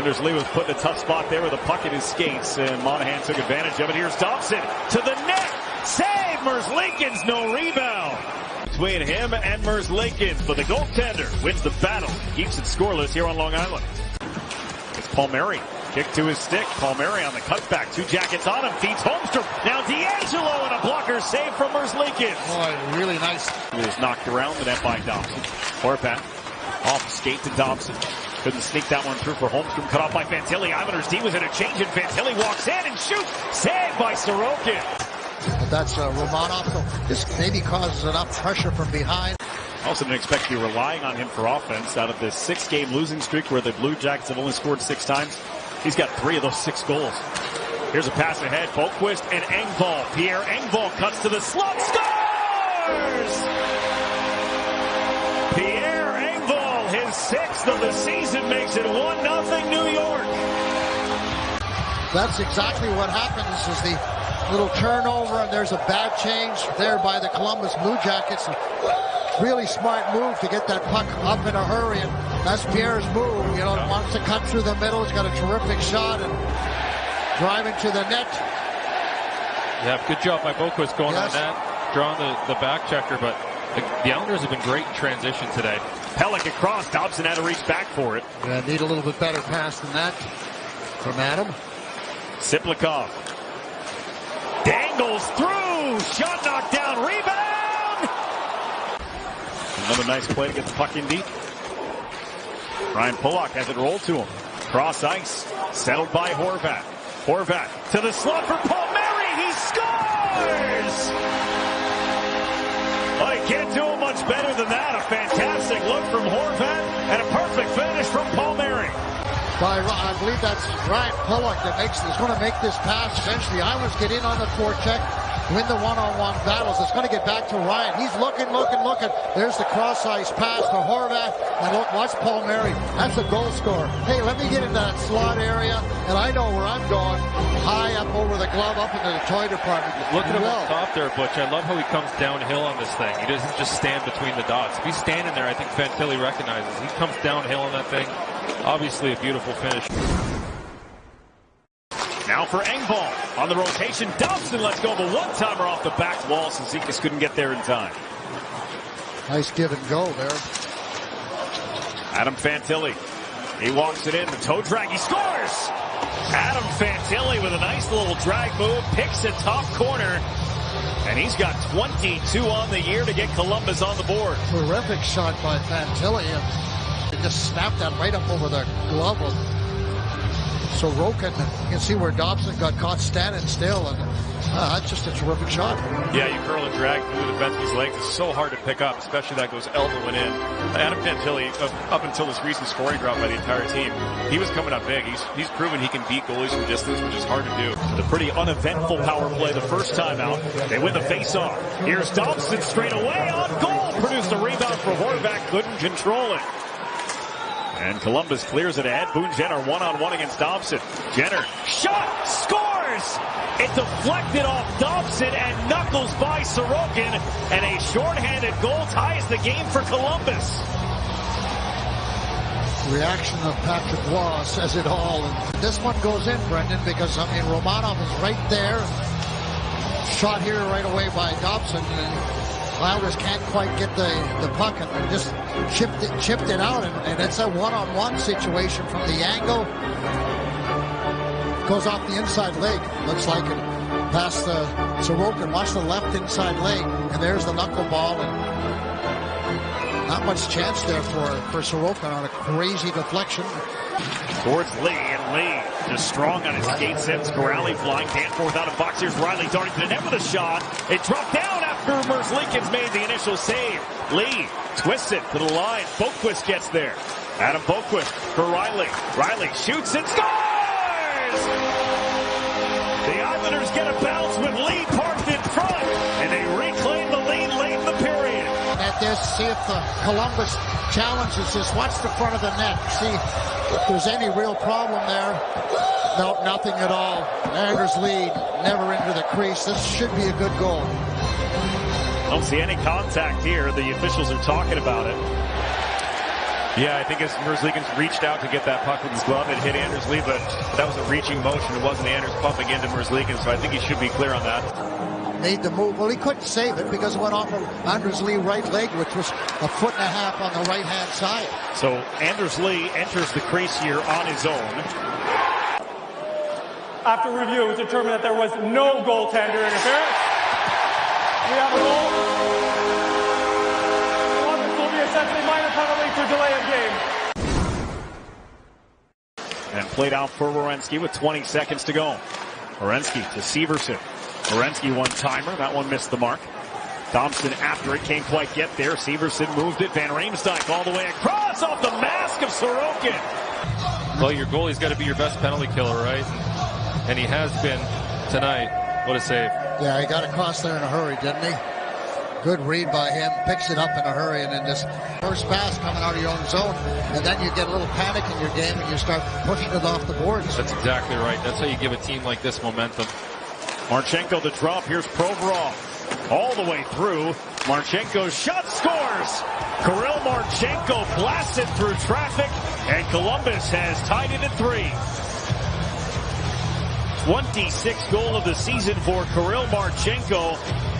Anders Lee was put in a tough spot there with a puck in his skates, and Monahan took advantage of it. Here's Dobson to the net. Save! Merzlikins, no rebound. Between him and Merzlikins, but the goaltender wins the battle. Keeps it scoreless here on Long Island. It's Palmieri. Kick to his stick. Palmieri on the cutback. Two Jackets on him. Feeds Holmstrom. Now D'Angelo and a blocker save from Merzlikins. Oh, really nice. He was knocked around the net by Dobson. Horvat off skate to Dobson. Couldn't sneak that one through for Holmstrom. Cut off by Fantilli. Islanders D was in a change, and Fantilli walks in and shoots. Saved by Sorokin. But that's Romanov. So this maybe causes enough pressure from behind. Also didn't expect to be relying on him for offense. Out of this 6-game losing streak where the Blue Jackets have only scored 6 times, he's got 3 of those 6 goals. Here's a pass ahead. Boqvist and Engvall. Pierre Engvall cuts to the slot. Scores! Pierre Engvall, his 6th of the season, makes it 1-0 New York. That's exactly what happens is the little turnover, and there's a bad change there by the Columbus Blue Jackets. Really smart move to get that puck up in a hurry, and that's Pierre's move. You know, wants to cut through the middle. He's got a terrific shot and driving to the net. Yeah, good job by Boqvist going on that, drawing the back checker, but the Islanders have been great in transition today. Pellick across. Dobson had to reach back for it. Yeah, need a little bit better pass than that from Adam. Siplikov dangles through. Shot knocked down. Rebound. Another nice play to get the puck in deep. Ryan Pulock has it rolled to him. Cross ice. Settled by Horvat. Horvat to the slot for Palmieri. He scores! Oh, he can't do it much better than that. A fantastic look from Horvat and a perfect finish from Palmieri. I believe that's Ryan Pulock that is going to make this pass. Eventually, Islanders get in on the forecheck, win the one-on-one battles. It's going to get back to Ryan. He's looking. There's the cross-ice pass to Horvat, and look, watch Palmieri. That's a goal scorer. Hey, let me get into that slot area, and I know where I'm going. High up over the glove, up into the toy department. Look at him up top there, Butch. I love how he comes downhill on this thing. He doesn't just stand between the dots. If he's standing there, I think Fantilli recognizes. He comes downhill on that thing. Obviously a beautiful finish. Now for Engvall on the rotation. Dobson lets go of a one-timer off the back wall. Cizikas couldn't get there in time. Nice give and go there. Adam Fantilli. He walks it in. The toe drag. He scores! Adam Fantilli with a nice little drag move. Picks a top corner. And he's got 22 on the year to get Columbus on the board. Terrific shot by Fantilli. He just snapped that right up over the glove of Sorokin. You can see where Dobson got caught standing still, and that's just a terrific shot. Yeah, you curl and drag through the defenseman's legs. It's so hard to pick up, especially that goes elbow and in. Adam Fantilli, up until this recent scoring drop by the entire team, he was coming up big. He's proven he can beat goalies from distance, which is hard to do. The pretty uneventful power play the first time out. They win the face-off. Here's Dobson straight away on goal. Produced a rebound for Horvat. Couldn't control it. And Columbus clears it ahead. Boone Jenner one-on-one against Dobson. Jenner, shot, scores! It deflected off Dobson and knuckles by Sorokin. And a shorthanded goal ties the game for Columbus. Reaction of Patrick Waugh says it all. And this one goes in, Brendan, because, I mean, Romanov is right there. Shot here right away by Dobson. And Islanders can't quite get the puck and just chipped it out, and it's a one-on-one situation from the angle. Goes off the inside leg, looks like it, past the Sorokin. Watch the left inside leg, and there's the knuckleball, and not much chance there for Sorokin on a crazy deflection. Towards Lee, and Lee just strong on his skate sets. Corrali flying, Danforth out of box. Here's Riley darting to the net with a shot. It dropped down after Merzlikins made the initial save. Lee twists it to the line. Boqvist gets there. Adam Boqvist for Riley. Riley shoots and scores! The Islanders get a bounce with Lee parked in front, and they reclaim the lead late in the period. At this, see if Columbus challenges this. Watch the front of the net. See if there's any real problem there. No, nothing at all. Anders lead, never into the crease. This should be a good goal. Don't see any contact here. The officials are talking about it. Yeah, I think as Merzlikins reached out to get that puck with his glove, it hit Anders Lee, but that was a reaching motion. It wasn't Anders pumping into Merzlikins, so I think he should be clear on that. Made the move. Well, he couldn't save it because it went off of Anders Lee right leg, which was 1.5 feet on the right-hand side. So Anders Lee enters the crease here on his own. After review, it was determined that there was no goaltender interference. We have a goal. This will be essentially minor penalty for delay of game. And played out for Werenski with 20 seconds to go. Werenski to Severson. Werenski one-timer. That one missed the mark. Thompson after it. Can't quite get there. Severson moved it. Van Riemsdyk all the way across off the mask of Sorokin. Well, your goalie's got to be your best penalty killer, right? And he has been tonight. What a save. Yeah, he got across there in a hurry, didn't he? Good read by him. Picks it up in a hurry, and then this first pass coming out of your own zone, and then you get a little panic in your game, and you start pushing it off the boards. That's exactly right. That's how you give a team like this momentum. Marchenko the drop. Here's Provorov. All the way through. Marchenko's shot scores. Kirill Marchenko blasted through traffic, and Columbus has tied it at 3. 26th goal of the season for Kirill Marchenko,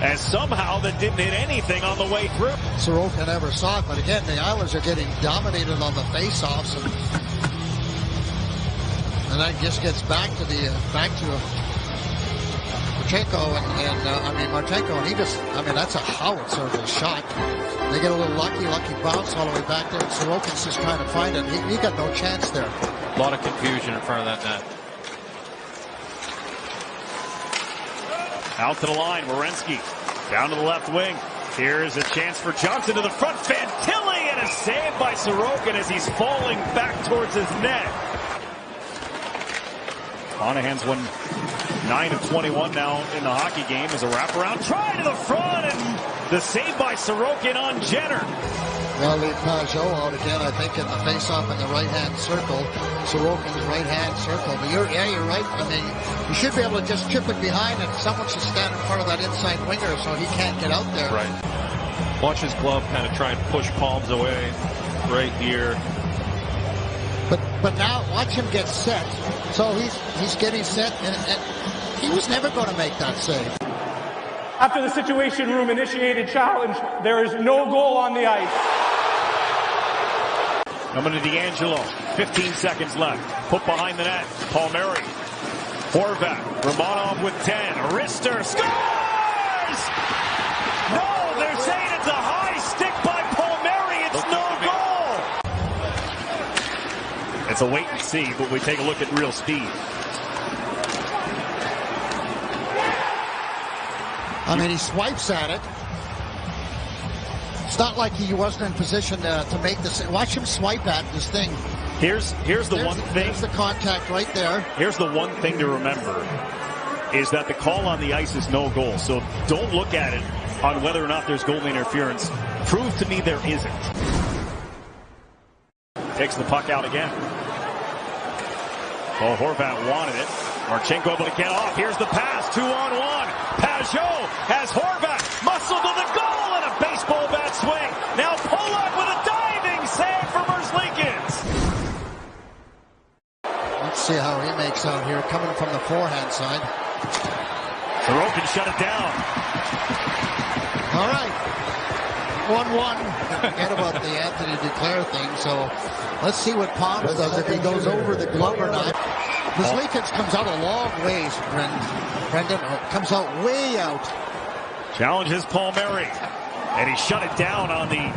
as somehow that didn't hit anything on the way through. Sorokin never saw it, but again, the Islanders are getting dominated on the face-offs, and that just gets back to Marchenko Marchenko, and he just, that's a howitzer of a shot. They get a little lucky bounce all the way back there, and Sorokin's just trying to find it. He got no chance there. A lot of confusion in front of that net. Out to the line, Werenski down to the left wing. Here's a chance for Johnson to the front. Fantilli, and a save by Sorokin as he's falling back towards his net. Monahan's won 9 of 21 now in the hockey game as a wraparound try to the front, and the save by Sorokin on Jenner. They'll leave Pajot out again, I think, in the face-off in the right-hand circle. Sorokin's right-hand circle. But you're right. You should be able to just chip it behind, and someone should stand in front of that inside winger so he can't get out there. Right. Watch his glove kind of try and push palms away right here. But now watch him get set. So he's getting set, and he was never going to make that save. After the Situation Room initiated challenge, there is no goal on the ice. Coming to D'Angelo. 15 seconds left. Put behind the net. Palmieri. Horvat. Romanov with 10. Rister scores! No, they're saying it's a high stick by Palmieri. It's no goal. It's a wait and see, but we take a look at real speed. He swipes at it. It's not like he wasn't in position to make this. Watch him swipe at this thing. Here's the one thing. There's the contact right there. Here's the one thing to remember is that the call on the ice is no goal. So don't look at it on whether or not there's goal interference. Prove to me there isn't. Takes the puck out again. Oh, Horvat wanted it. Marchenko able to get off. Here's the pass. 2-on-1. Pajot has Horvat muscled to the goal and a baseball bat swing. Now Polak with a diving save for Merzlikins. Let's see how he makes out here, coming from the forehand side. Sorokin shut it down. All right. 1-1. Forget about the Anthony Duclair thing. So let's see what Palmer does, if he goes over the glove or not. Merzlikins comes out a long ways, Brendan. Comes out way out. Challenges Palmieri. And he shut it down on the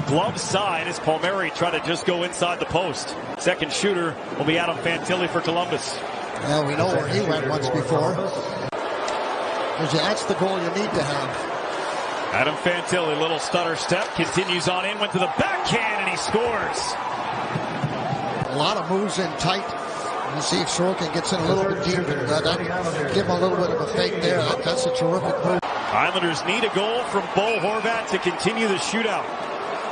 glove side as Palmieri tried to just go inside the post. Second shooter will be Adam Fantilli for Columbus. Well, we know where he went once before. That's the goal you need to have. Adam Fantilli, little stutter step, continues on in, went to the backhand, and he scores. A lot of moves in tight. You see if Sorokin gets in a little bit deeper. Give him a little bit of a fake there. That's a terrific move. Islanders need a goal from Bo Horvat to continue the shootout.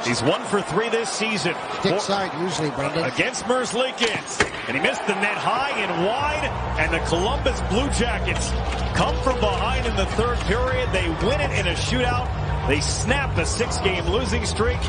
He's 1 for 3 this season. Stick side usually, Brendan. Against Merzlikins. And he missed the net high and wide. And the Columbus Blue Jackets come from behind in the third period. They win it in a shootout. They snap the 6-game losing streak.